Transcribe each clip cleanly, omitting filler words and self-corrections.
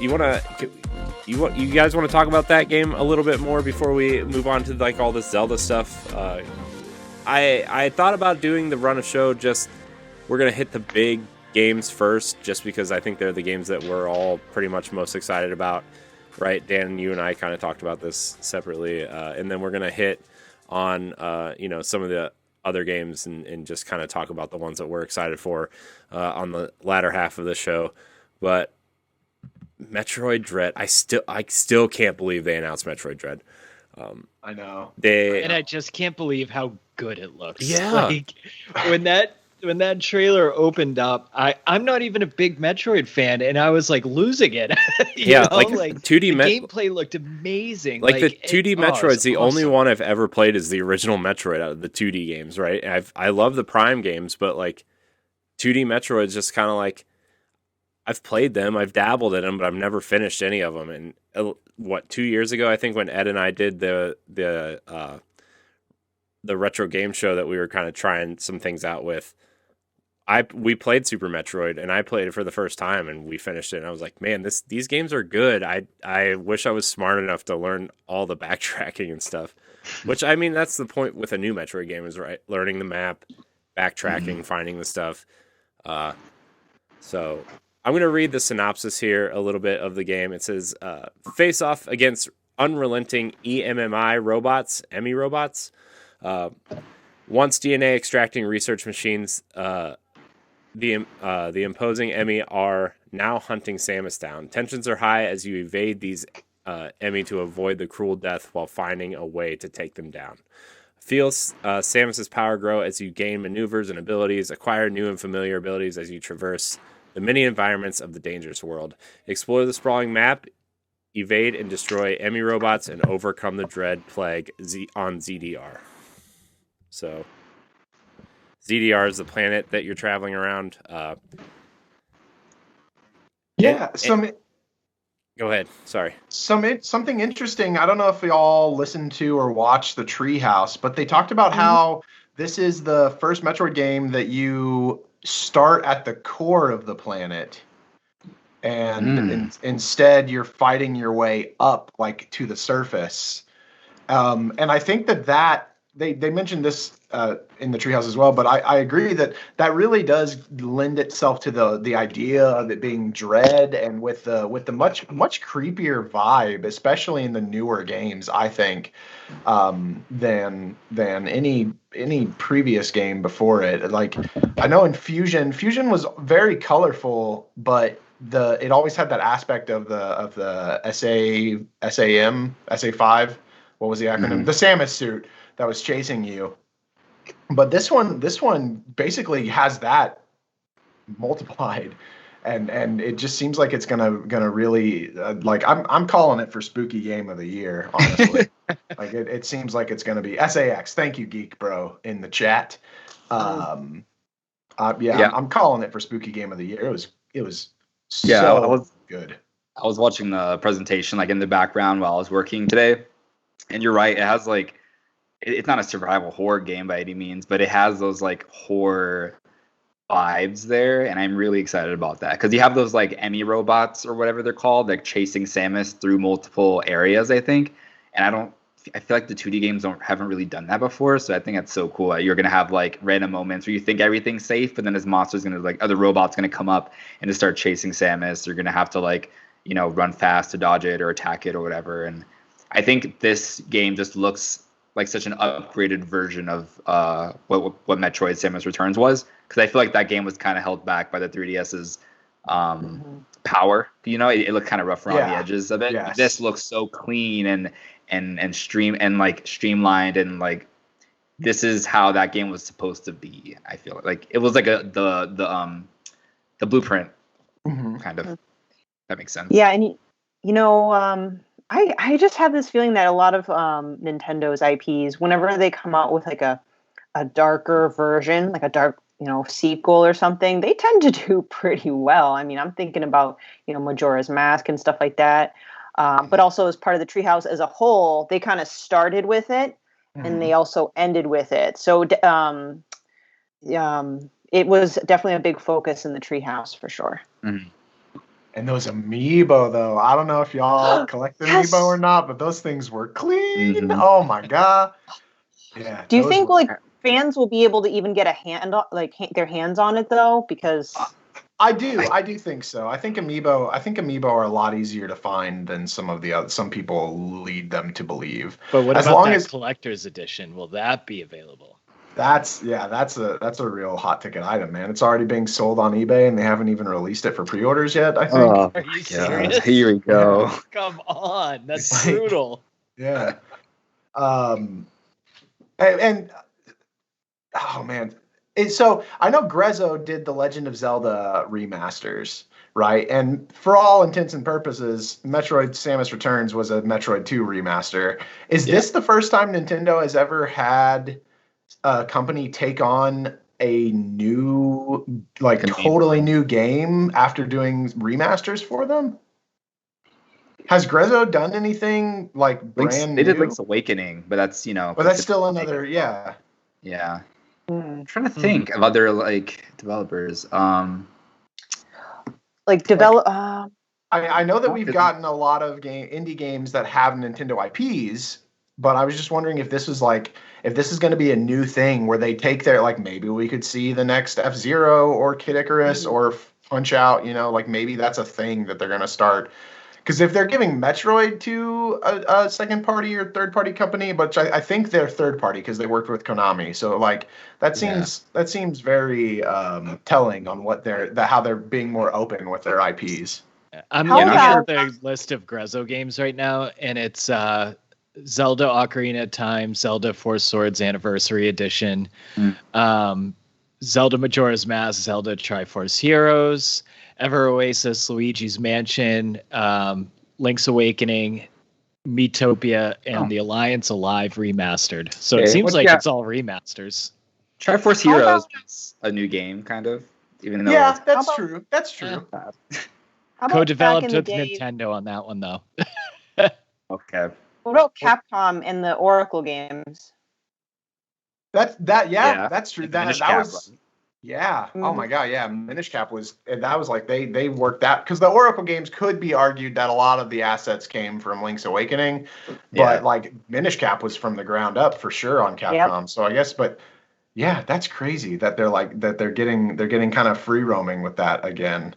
you guys want to talk about that game a little bit more before we move on to like all this Zelda stuff? I thought about doing the run of show. Just we're gonna hit the big games first, just because I think they're the games that we're all pretty much most excited about, right? Dan, you and I kind of talked about this separately, and then we're gonna hit on some of the other games and just kind of talk about the ones that we're excited for on the latter half of the show. But Metroid Dread, I still can't believe they announced Metroid Dread. I know. And I just can't believe how good it looks. Yeah. Like when that trailer opened up, I'm not even a big Metroid fan, and I was like losing it. Like 2D the gameplay looked amazing. Like the 2D Metroid's the only awesome. one I've ever played is the original Metroid out of the 2D games, right? And I love the Prime games, but like 2D Metroid's just kind of like I've played them, I've dabbled in them, but I've never finished any of them. And 2 years ago, I think when Ed and I did the retro game show that we were kind of trying some things out with, we played Super Metroid, and I played it for the first time, and we finished it. And I was like, man, these games are good. I wish I was smart enough to learn all the backtracking and stuff. Which, I mean, that's the point with a new Metroid game is, right, learning the map, backtracking, finding the stuff. So I'm going to read the synopsis here a little bit of the game. It says, face off against unrelenting EMMI robots, EMI robots. Once DNA extracting research machines, the imposing EMI are now hunting Samus down. Tensions are high as you evade these EMI to avoid the cruel death while finding a way to take them down. Feel Samus's power grow as you gain maneuvers and abilities, acquire new and familiar abilities as you traverse the many environments of the dangerous world. Explore the sprawling map, evade and destroy EMI robots, and overcome the dread plague on ZDR. So, ZDR is the planet that you're traveling around. Go ahead. Sorry. Something interesting. I don't know if we all listened to or watched the Treehouse, but they talked about how this is the first Metroid game that you start at the core of the planet, and instead you're fighting your way up, like to the surface. And I think that they mentioned this in the Treehouse as well, but I agree that really does lend itself to the idea of it being dread, and with the much creepier vibe, especially in the newer games, I think, than any previous game before it. Like, I know in Fusion was very colorful, but it always had that aspect of the SA5. What was the acronym? The Samus suit that was chasing you. But this one basically has that multiplied, and it just seems like it's gonna really like I'm calling it for spooky game of the year, honestly. Like it seems like it's gonna be SAX. Thank you, Geek Bro, in the chat. I'm calling it for spooky game of the year. It was so good. I was watching the presentation like in the background while I was working today, and you're right. It has like. It's not a survival horror game by any means, but it has those like horror vibes there, and I'm really excited about that because you have those like EMI robots or whatever they're called, like chasing Samus through multiple areas, I think. And I feel like the 2D games haven't really done that before, so I think that's so cool. You're gonna have like random moments where you think everything's safe, but then this monster's gonna other robot's gonna come up and just start chasing Samus. You're gonna have to run fast to dodge it or attack it or whatever. And I think this game just looks like such an upgraded version of what Metroid Samus Returns was, because I feel like that game was kind of held back by the 3DS's power. It looked kind of rough around the edges of it. Yes. This looks so clean and streamlined, and like this is how that game was supposed to be. I feel like it was like the blueprint kind of. That makes sense. Yeah, and I just have this feeling that a lot of Nintendo's IPs, whenever they come out with like a darker version, like a dark, sequel or something, they tend to do pretty well. I mean, I'm thinking about, Majora's Mask and stuff like that. But also as part of the Treehouse as a whole, they kind of started with it and they also ended with it. So it was definitely a big focus in the Treehouse for sure. Mm-hmm. And those amiibo, though, I don't know if y'all collect Yes! amiibo or not, but those things were clean. Mhm. Oh my god! Yeah. Do you those think were- like fans will be able to even get a hand their hands on it though? Because I do think so. I think amiibo are a lot easier to find than some of the other. Some people lead them to believe. But what As about long that as- collector's edition? Will that be available? That's a real hot ticket item, man. It's already being sold on eBay, and they haven't even released it for pre-orders yet. I think. Oh, Are you God. serious? Here we go. Come on, that's It's like- brutal. Yeah. And oh man, so I know Grezzo did the Legend of Zelda remasters, right? And for all intents and purposes, Metroid Samus Returns was a Metroid 2 remaster. Is this the first time Nintendo has ever had a company take on a new, like totally new game after doing remasters for them? Has Grezzo done anything like brand They new? did Link's Awakening, but that's But that's still another, yeah. Yeah. Hmm. I'm trying to think of other like developers. like develop. I know that we've gotten a lot of indie games that have Nintendo IPs, but I was just wondering if this is going to be a new thing where they take their, like, maybe we could see the next F-Zero or Kid Icarus or Punch Out, like maybe that's a thing that they're going to start. Because if they're giving Metroid to a second party or third party company, but I think they're third party because they worked with Konami, so like that seems very telling on what how they're being more open with their IPs. I'm How looking at about- the list of Grezzo games right now, and it's Zelda Ocarina of Time, Zelda Four Swords Anniversary Edition, Zelda Majora's Mask, Zelda Triforce Heroes, Ever Oasis, Luigi's Mansion, Link's Awakening, Miitopia, and the Alliance Alive remastered. So it seems like it's all remasters. Triforce How Heroes about- is a new game, kind of. Even though Yeah, that's about- true. That's true. How about Co-developed back in with the day, Nintendo on that one, though. Okay. What about Capcom and the Oracle games? That's true. Like That Minish Cap, was right? yeah. Oh Mhm. my god, yeah. Minish Cap was like they worked that because the Oracle games could be argued that a lot of the assets came from Link's Awakening, but like Minish Cap was from the ground up for sure on Capcom. So I guess, but yeah, that's crazy that they're getting kind of free roaming with that again.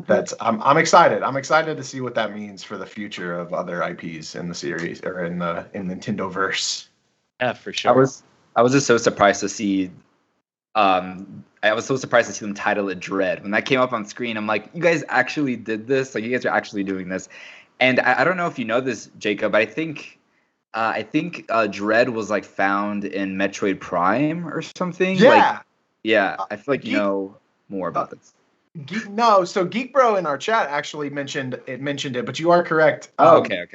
That's I'm excited. I'm excited to see what that means for the future of other IPs in the series or in Nintendo verse. Yeah, for sure. I was just so surprised to see I was so surprised to see them title it Dread. When that came up on screen, I'm like, you guys actually did this? Like, you guys are actually doing this. And I don't know if you know this, Jacob, but I think Dread was like found in Metroid Prime or something. Yeah. I feel like you know more about this. So Geek Bro in our chat actually mentioned it, but you are correct. Okay.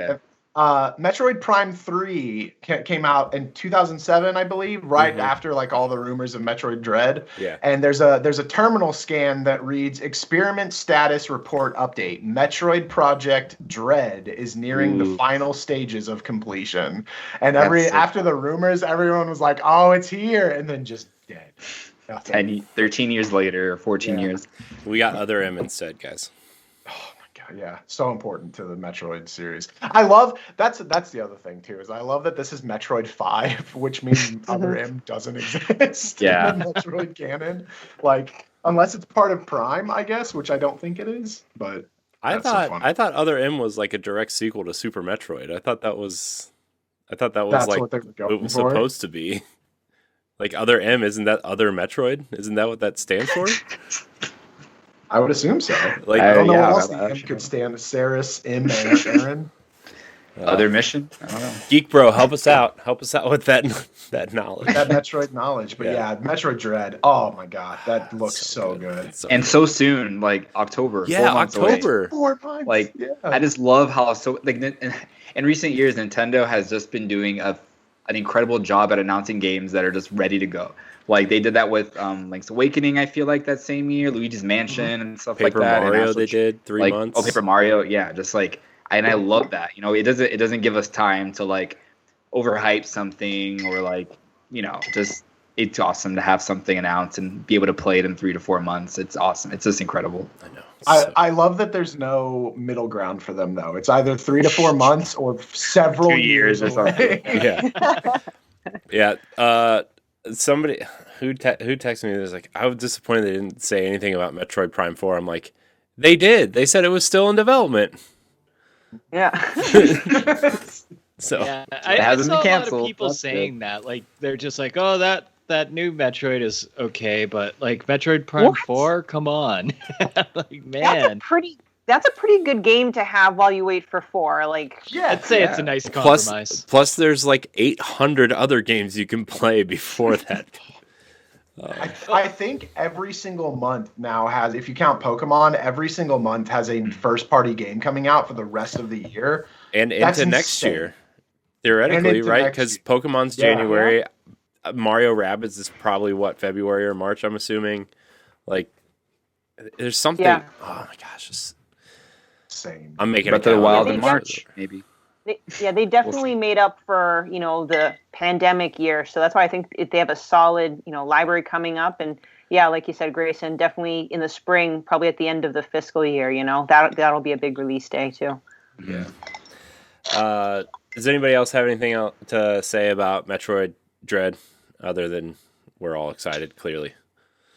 Metroid Prime 3 came out in 2007, I believe, right after like all the rumors of Metroid Dread. Yeah. And there's a terminal scan that reads experiment status report update. Metroid Project Dread is nearing the final stages of completion. And after the rumors, everyone was like, "Oh, it's here," and then just dead. 13 years later, or 14 years. We got Other M instead, guys. Oh my god, yeah, so important to the Metroid series. I love that's the other thing too, is I love that this is Metroid 5, which means Other M doesn't exist in the Metroid canon. Like, unless it's part of Prime, I guess, which I don't think it is. But I thought Other M was like a direct sequel to Super Metroid. I thought that was that's like what they're going it was for. supposed to be. Like Other M, isn't that Other Metroid? Isn't that what that stands for? I would assume so. Like, I don't know yeah, what else the I'm M sure. could stand. Saris, M, Aaron. Other mission? I don't know. Geek Bro, help us out. Help us out with that knowledge. That Metroid knowledge. But yeah, Metroid Dread. Oh my god, that looks so good. And so soon, like October. Yeah, 4 months away. October. 4 months. Like, I just love how in recent years, Nintendo has just been doing an incredible job at announcing games that are just ready to go. Like they did that with Link's Awakening, I feel like that same year, Luigi's Mansion and stuff Paper like that. Mario, and also, they did 3 months. Oh, Paper Mario, yeah, just like, and I love that. It doesn't give us time to like overhype something or like just it's awesome to have something announced and be able to play it in 3 to 4 months. It's awesome. It's just incredible. I know. I love that there's no middle ground for them though. It's either 3 to 4 months or several 2 years or away. something. Yeah. Somebody who texted me was like, I was disappointed they didn't say anything about Metroid Prime 4. I'm like, they did. They said it was still in development. Yeah. So Yeah, It I hasn't saw been a lot of canceled. people That's saying that. Like, they're just like, oh, that new Metroid is okay, but like Metroid Prime What? 4, come on. Like, That's man. a pretty good game to have while you wait for 4. Like, Yeah. I'd say it's a Yeah. nice compromise. plus there's like 800 other games you can play before that. I think every single month now has, if you count Pokemon, every single month has a first-party game coming out for the rest of the year. And That's into next insane. year, theoretically, into right? next Because year. Pokemon's Yeah. January, Mario Rabbids is probably February or March, I'm assuming. Like, there's something. Yeah. Oh my gosh, Insane. I'm making Breath of the calendar Wild Yeah, in they March, maybe. they definitely made up for, the pandemic year. So that's why I think if they have a solid, library coming up. And yeah, like you said, Grayson, definitely in the spring, probably at the end of the fiscal year, that'll be a big release day too. Yeah. Does anybody else have anything else to say about Metroid Dread other than we're all excited, clearly?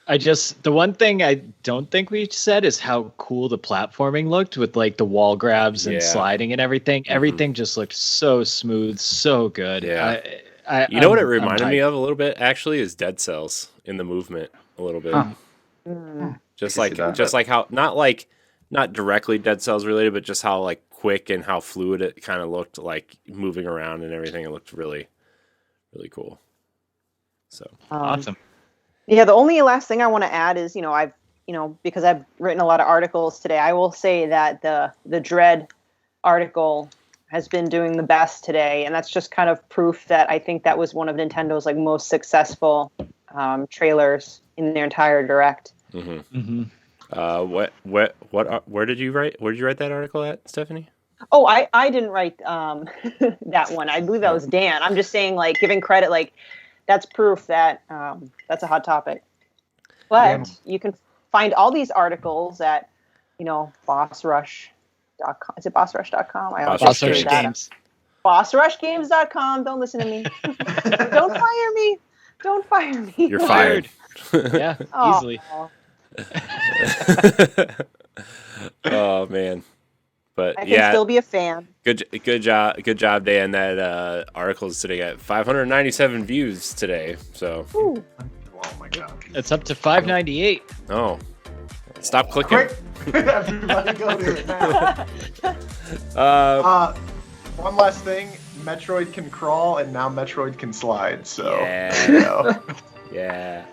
The one thing I don't think we said is how cool the platforming looked with like the wall grabs and Yeah. sliding and everything. Everything just looked so smooth, so good. Yeah. I You know what it I'm reminded me hyped. of a little bit, actually, is Dead Cells in the movement a little bit. Huh. Just I can see that. like how not directly Dead Cells related, but just how like quick and how fluid it kind of looked, like moving around and everything. It looked really, really cool. So Awesome. Yeah, the only last thing I want to add is, I've, because I've written a lot of articles today, I will say that the Dread article has been doing the best today, and that's just kind of proof that I think that was one of Nintendo's like most successful trailers in their entire direct. Mm-hmm. where did you write? Where did you write that article at, Stephanie? Oh, I didn't write that one. I believe that was Dan. I'm just saying, like, giving credit, like, that's proof that that's a hot topic. But you can find all these articles at, bossrush.com. Is it bossrush.com? I always Boss Rush Rush Games. Bossrushgames.com. Don't listen to me. Don't fire me. Don't fire me. You're fired. Yeah, Oh. easily. Oh man, but I can yeah, still be a fan. good job, Dan. That article is sitting at 597 views today. So, Ooh. Oh my god. It's up to 598. oh, stop clicking. Quick! Everybody go to it now. One last thing. Metroid can crawl, and now Metroid can slide. So, Yeah. you know. Yeah.